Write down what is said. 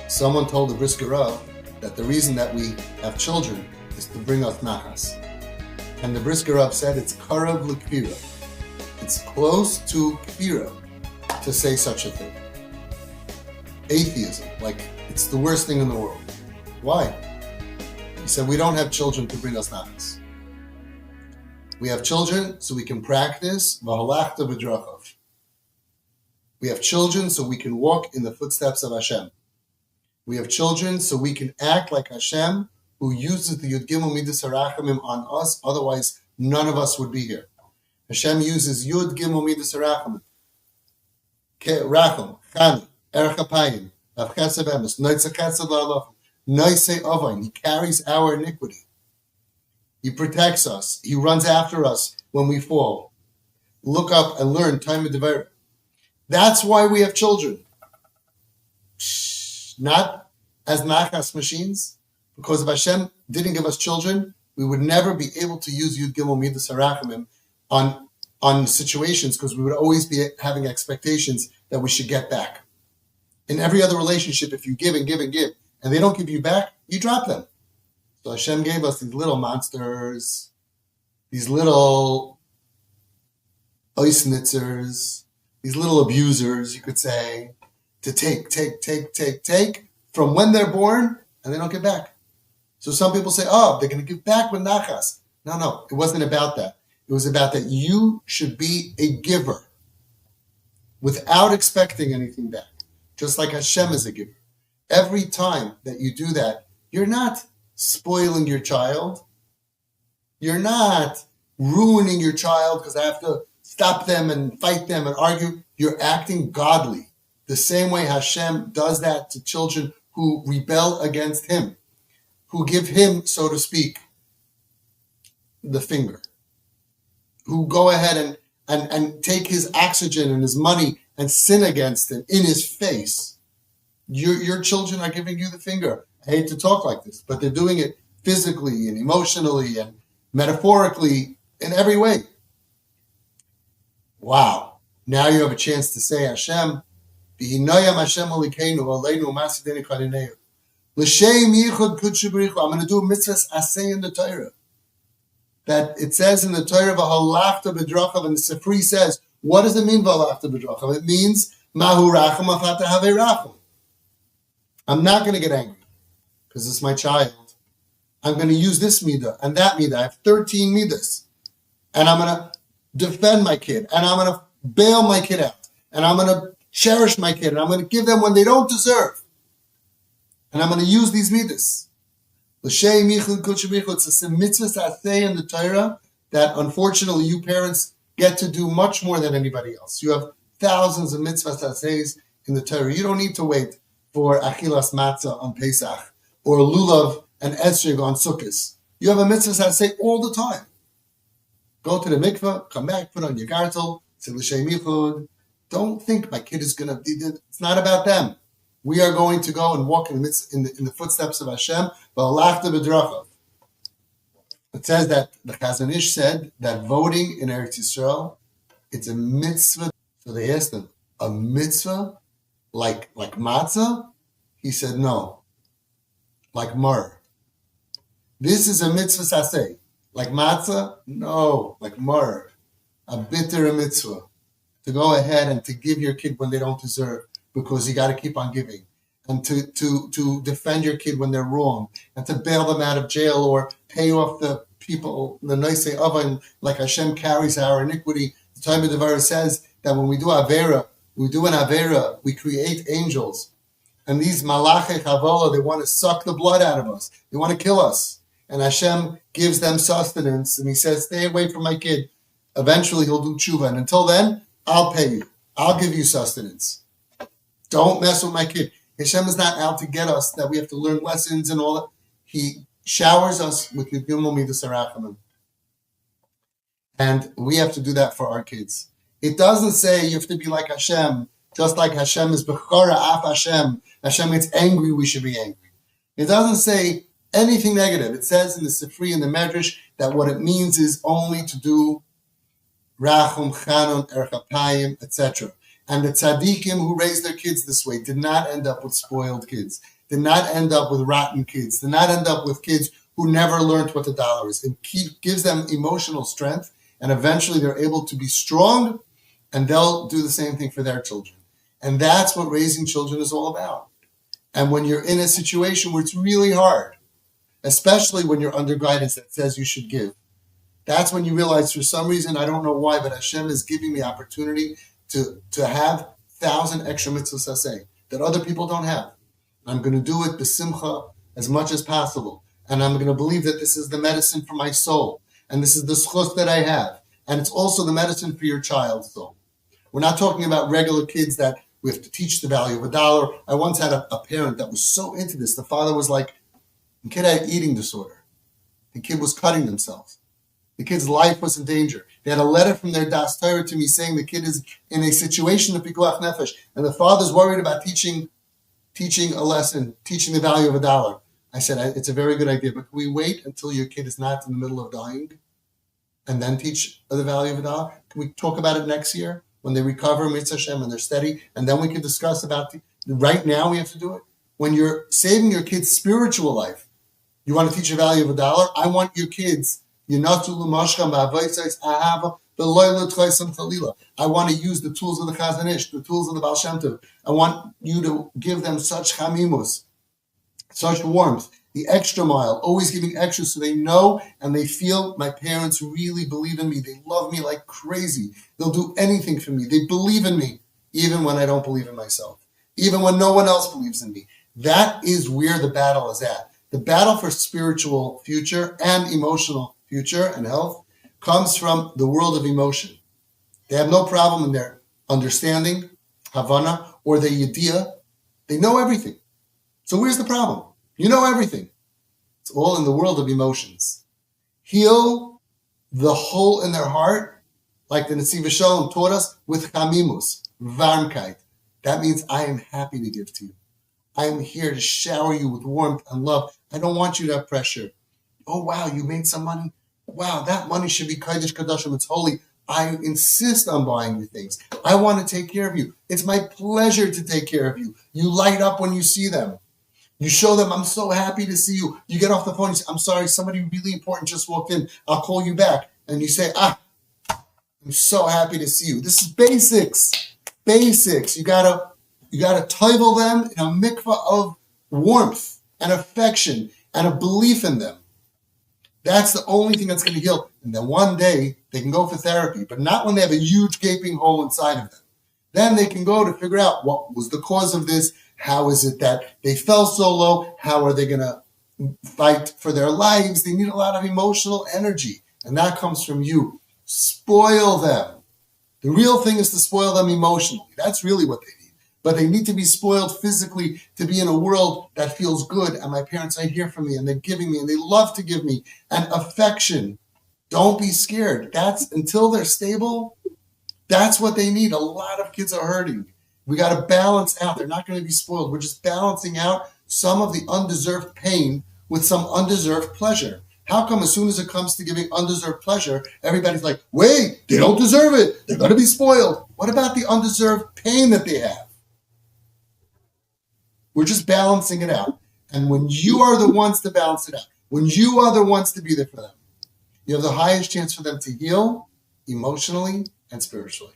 Someone told the Brisker Rav that the reason that we have children is to bring us nachas. And the Brisker Rav said it's karav l'kfira. It's close to kfira to say such a thing. Atheism, like it's the worst thing in the world. Why? He said we don't have children to bring us nachas. We have children so we can practice v'halachta b'drachav. We have children so we can walk in the footsteps of Hashem. We have children so we can act like Hashem, who uses the Yud Gimel Midas HaRachamim on us. Otherwise, none of us would be here. Hashem uses Yud Gimel Midas HaRachamim. Racham, Chani, Erech HaPayim, Av Chesed Emes, Noitze Chesed La'alachim, Noisei Avain. He carries our iniquity. He protects us. He runs after us when we fall. Look up and learn time of Devar. That's why we have children. Not as nachas machines. Because if Hashem didn't give us children, we would never be able to use Yud Gimel Midas HaRachamim on situations, because we would always be having expectations that we should get back. In every other relationship, if you give and give and give, and they don't give you back, you drop them. So Hashem gave us these little monsters, these little oisnitzers, these little abusers, you could say, to take from when they're born, and they don't get back. So some people say, oh, they're going to give back with nachas. No, it wasn't about that. It was about that you should be a giver without expecting anything back, just like Hashem is a giver. Every time that you do that, you're not spoiling your child. You're not ruining your child because I have to stop them and fight them and argue. You're acting godly. The same way Hashem does that to children who rebel against Him, who give Him, so to speak, the finger, who go ahead and take His oxygen and His money and sin against Him in His face. Your children are giving you the finger. I hate to talk like this, but they're doing it physically and emotionally and metaphorically in every way. Wow. Now you have a chance to say, Hashem, V'hinoyam Hashem Elokeinu Aleinu U'masidenu Chanineinu. L'shem yichud kudshu b'richu. I'm going to do a mitzvah asay in the Torah. That it says in the Torah, v'halachta b'drachav, and the Sifri says, what does it mean, v'halachta b'drachav? It means, mahu racham achata have racham. I'm not going to get angry, because it's my child. I'm going to use this midah and that midah. I have 13 midas. And I'm going to defend my kid, and I'm going to bail my kid out, and I'm going to cherish my kid, and I'm going to give them when they don't deserve. And I'm going to use these midas. It's a mitzvah aseh in the Torah that unfortunately you parents get to do much more than anybody else. You have thousands of mitzvahs asehs in the Torah. You don't need to wait for achilas matzah on Pesach or lulav and esrog on Sukkot. You have a mitzvah aseh all the time. Go to the mikveh, come back, put on your gartel, say l'shem yichud. Don't think my kid is going to. It's not about them. We are going to go and walk in the footsteps of Hashem. It says that the Chazon Ish said that voting in Eretz Yisrael, it's a mitzvah. So they asked him, a mitzvah like matzah? He said, no, like mar. This is a mitzvah saseh. Like matzah? No, like mar. A bitter mitzvah. To go ahead and to give your kid when they don't deserve, because you got to keep on giving, and to defend your kid when they're wrong, and to bail them out of jail or pay off the people, the noisei oven, like Hashem carries our iniquity. The time of the Devar says that when we do an avera, we create angels, and these malachei chavola, they want to suck the blood out of us, they want to kill us, and Hashem gives them sustenance, and He says, stay away from my kid. Eventually He'll do tshuva, and until then, I'll pay you. I'll give you sustenance. Don't mess with my kid. Hashem is not out to get us, that we have to learn lessons and all that. He showers us with Yud Gimel Midas HaRachamim. And we have to do that for our kids. It doesn't say you have to be like Hashem, just like Hashem is Bechora Af Hashem. Hashem gets angry, we should be angry. It doesn't say anything negative. It says in the Sifri and the Medrash that what it means is only to do Rachum, Chanon, Erchapayim, etc. And the tzaddikim who raised their kids this way did not end up with spoiled kids. did not end up with rotten kids, did not end up with kids who never learned what the dollar is. It gives them emotional strength, and eventually they're able to be strong, and they'll do the same thing for their children. And that's what raising children is all about. And when you're in a situation where it's really hard, especially when you're under guidance that says you should give, that's when you realize, for some reason, I don't know why, but Hashem is giving me opportunity to have 1,000 extra mitzvahs aseh that other people don't have. I'm going to do it b'simcha as much as possible. And I'm going to believe that this is the medicine for my soul. And this is the schus that I have. And it's also the medicine for your child's soul. We're not talking about regular kids that we have to teach the value of a dollar. I once had a parent that was so into this. The father was like, the kid had eating disorder. The kid was cutting themselves. The kid's life was in danger. They had a letter from their das Torah to me saying the kid is in a situation of pikuach nefesh, and the father's worried about teaching a lesson, teaching the value of a dollar. I said, it's a very good idea, but can we wait until your kid is not in the middle of dying and then teach the value of a dollar? Can we talk about it next year when they recover, mitzvah Hashem, and they're steady, and then we can discuss about right now we have to do it? When you're saving your kid's spiritual life, you want to teach the value of a dollar? I want your kids, I want to use the tools of the Chazon Ish, the tools of the Baal Shem Tov. I want you to give them such chamimus, such warmth, the extra mile, always giving extra so they know and they feel my parents really believe in me. They love me like crazy. They'll do anything for me. They believe in me, even when I don't believe in myself, even when no one else believes in me. That is where the battle is at. The battle for spiritual future and emotional future and health comes from the world of emotion. They have no problem in their understanding, Havana, or their Yediyah. They know everything. So where's the problem? You know everything. It's all in the world of emotions. Heal the hole in their heart, like the Netziv Shalom taught us, with chamimus, varmkeit. That means I am happy to give to you. I am here to shower you with warmth and love. I don't want you to have pressure. Oh, wow, you made some money? Wow, that money should be Kodesh Kodashim. It's holy. I insist on buying you things. I want to take care of you. It's my pleasure to take care of you. You light up when you see them. You show them, I'm so happy to see you. You get off the phone and say, I'm sorry, somebody really important just walked in. I'll call you back. And you say, I'm so happy to see you. This is basics. Basics. You gotta toivel them in a mikvah of warmth and affection and a belief in them. That's the only thing that's going to heal. And then one day they can go for therapy, but not when they have a huge gaping hole inside of them. Then they can go to figure out what was the cause of this. How is it that they fell so low? How are they going to fight for their lives? They need a lot of emotional energy, and that comes from you. Spoil them. The real thing is to spoil them emotionally. That's really what they need. But they need to be spoiled physically to be in a world that feels good. And my parents, I hear from me, and they're giving me, and they love to give me. And affection. Don't be scared. That's until they're stable. That's what they need. A lot of kids are hurting. We got to balance out. They're not going to be spoiled. We're just balancing out some of the undeserved pain with some undeserved pleasure. How come as soon as it comes to giving undeserved pleasure, everybody's like, wait, they don't deserve it. They're going to be spoiled. What about the undeserved pain that they have? We're just balancing it out. And when you are the ones to balance it out, when you are the ones to be there for them, you have the highest chance for them to heal emotionally and spiritually.